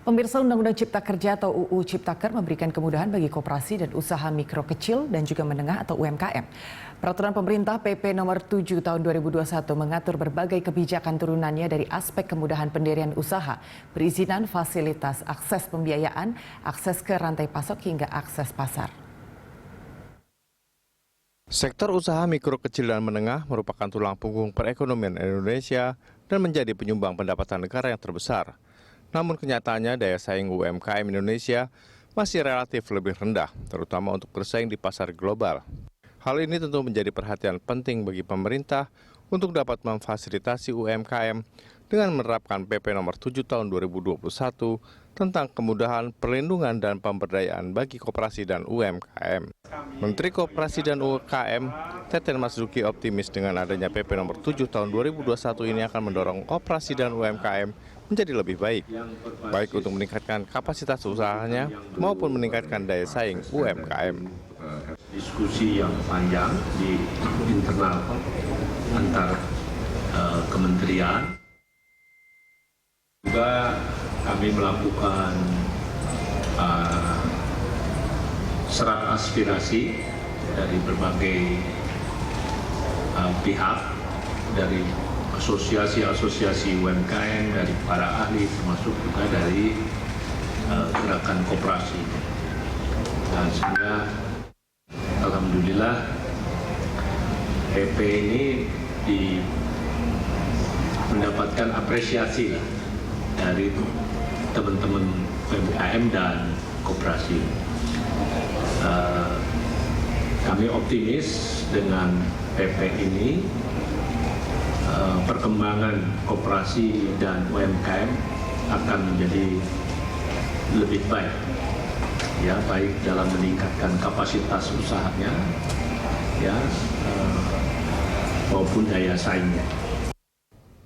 Pemirsa, Undang-Undang Cipta Kerja atau UU Ciptaker memberikan kemudahan bagi koperasi dan usaha mikro kecil dan juga menengah atau UMKM. Peraturan pemerintah PP nomor 7 tahun 2021 mengatur berbagai kebijakan turunannya dari aspek kemudahan pendirian usaha, perizinan, fasilitas, akses pembiayaan, akses ke rantai pasok hingga akses pasar. Sektor usaha mikro kecil dan menengah merupakan tulang punggung perekonomian Indonesia dan menjadi penyumbang pendapatan negara yang terbesar. Namun kenyataannya daya saing UMKM Indonesia masih relatif lebih rendah, terutama untuk bersaing di pasar global. Hal ini tentu menjadi perhatian penting bagi pemerintah untuk dapat memfasilitasi UMKM dengan menerapkan PP nomor 7 tahun 2021 tentang kemudahan, perlindungan, dan pemberdayaan bagi koperasi dan UMKM. Menteri Koperasi dan UMKM, Teten Mas Duki optimis dengan adanya PP nomor 7 tahun 2021 ini akan mendorong koperasi dan UMKM menjadi lebih baik untuk meningkatkan kapasitas usahanya maupun meningkatkan daya saing UMKM. Diskusi yang panjang di internal antar kementerian. Juga kami melakukan serap aspirasi dari berbagai pihak, dari asosiasi-asosiasi UMKM, dari para ahli, termasuk juga dari gerakan koperasi. Dan sehingga alhamdulillah PP ini mendapatkan apresiasi dari teman-teman UMKM dan koperasi. Kami optimis dengan PP ini perkembangan koperasi dan UMKM akan menjadi lebih baik, ya, baik dalam meningkatkan kapasitas usahanya, ya, maupun daya saingnya.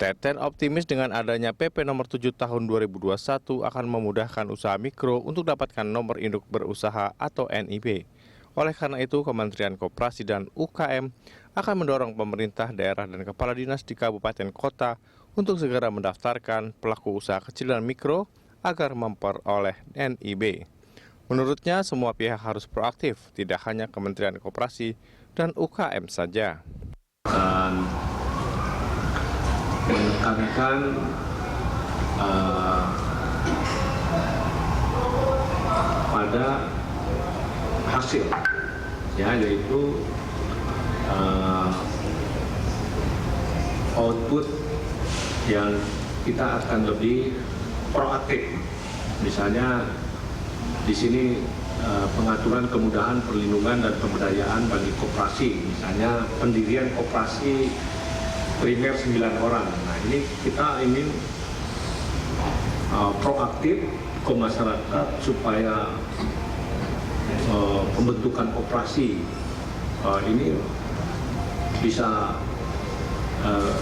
Teten optimis dengan adanya PP nomor 7 tahun 2021 akan memudahkan usaha mikro untuk dapatkan nomor induk berusaha atau NIB. Oleh karena itu, Kementerian Koperasi dan UKM akan mendorong pemerintah daerah dan kepala dinas di kabupaten kota untuk segera mendaftarkan pelaku usaha kecil dan mikro agar memperoleh NIB. Menurutnya, semua pihak harus proaktif, tidak hanya Kementerian Koperasi dan UKM saja. Menekankan pada hasil, ya, yaitu output yang kita akan lebih proaktif. Misalnya di sini pengaturan kemudahan perlindungan dan pemberdayaan bagi koperasi, misalnya pendirian koperasi primer 9 orang. Nah, ini kita ingin proaktif ke masyarakat supaya pembentukan koperasi ini bisa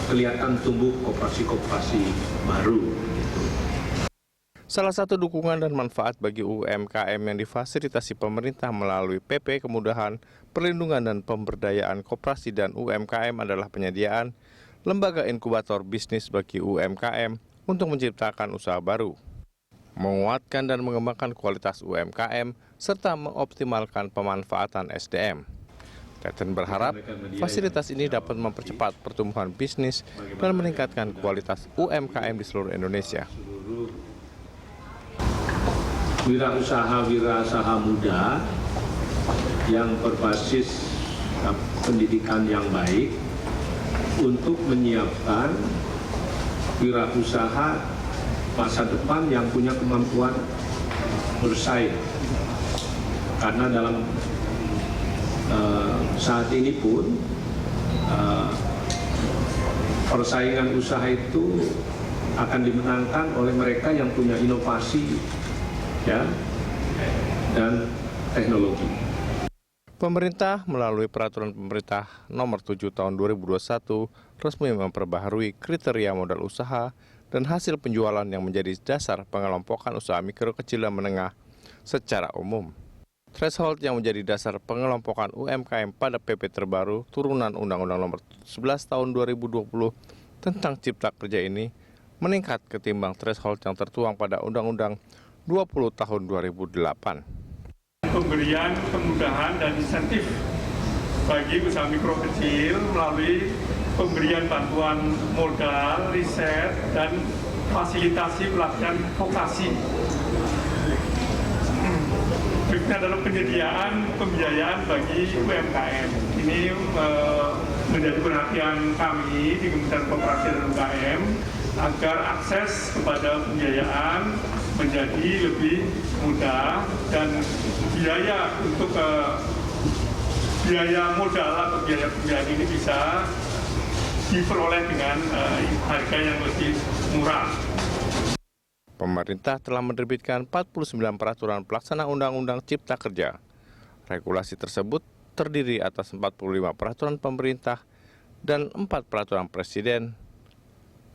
kelihatan tumbuh koperasi-koperasi baru. Salah satu dukungan dan manfaat bagi UMKM yang difasilitasi pemerintah melalui PP Kemudahan, Perlindungan dan Pemberdayaan Koperasi dan UMKM adalah penyediaan lembaga inkubator bisnis bagi UMKM untuk menciptakan usaha baru, menguatkan dan mengembangkan kualitas UMKM, serta mengoptimalkan pemanfaatan SDM. Teten berharap fasilitas ini dapat mempercepat pertumbuhan bisnis dan meningkatkan kualitas UMKM di seluruh Indonesia. Wirausaha muda yang berbasis pendidikan yang baik untuk menyiapkan wirausaha masa depan yang punya kemampuan bersaing. Karena dalam saat ini pun persaingan usaha itu akan dimenangkan oleh mereka yang punya inovasi, ya, dan teknologi. Pemerintah melalui Peraturan Pemerintah Nomor 7 Tahun 2021 resmi memperbaharui kriteria modal usaha dan hasil penjualan yang menjadi dasar pengelompokan usaha mikro kecil dan menengah secara umum. Threshold yang menjadi dasar pengelompokan UMKM pada PP terbaru turunan Undang-Undang Nomor 11 Tahun 2020 tentang Cipta Kerja ini meningkat ketimbang threshold yang tertuang pada Undang-Undang 20 tahun 2008. Pemberian kemudahan dan insentif bagi usaha mikro kecil melalui pemberian bantuan modal, riset, dan fasilitasi pelatihan vokasi. Berikutnya adalah penyediaan pembiayaan bagi UMKM. Ini menjadi perhatian kami di Kementerian Koperasi dan UMKM agar akses kepada pembiayaan menjadi lebih mudah dan biaya untuk biaya modal atau biaya pembiayaan ini bisa diperoleh dengan harga yang lebih murah. Pemerintah telah menerbitkan 49 peraturan pelaksana Undang-Undang Cipta Kerja. Regulasi tersebut terdiri atas 45 peraturan pemerintah dan 4 peraturan presiden.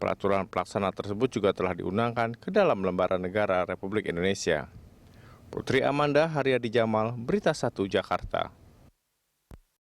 Peraturan pelaksana tersebut juga telah diundangkan ke dalam Lembaran Negara Republik Indonesia. Putri Amanda Haryadi Jamal, Berita 1 Jakarta.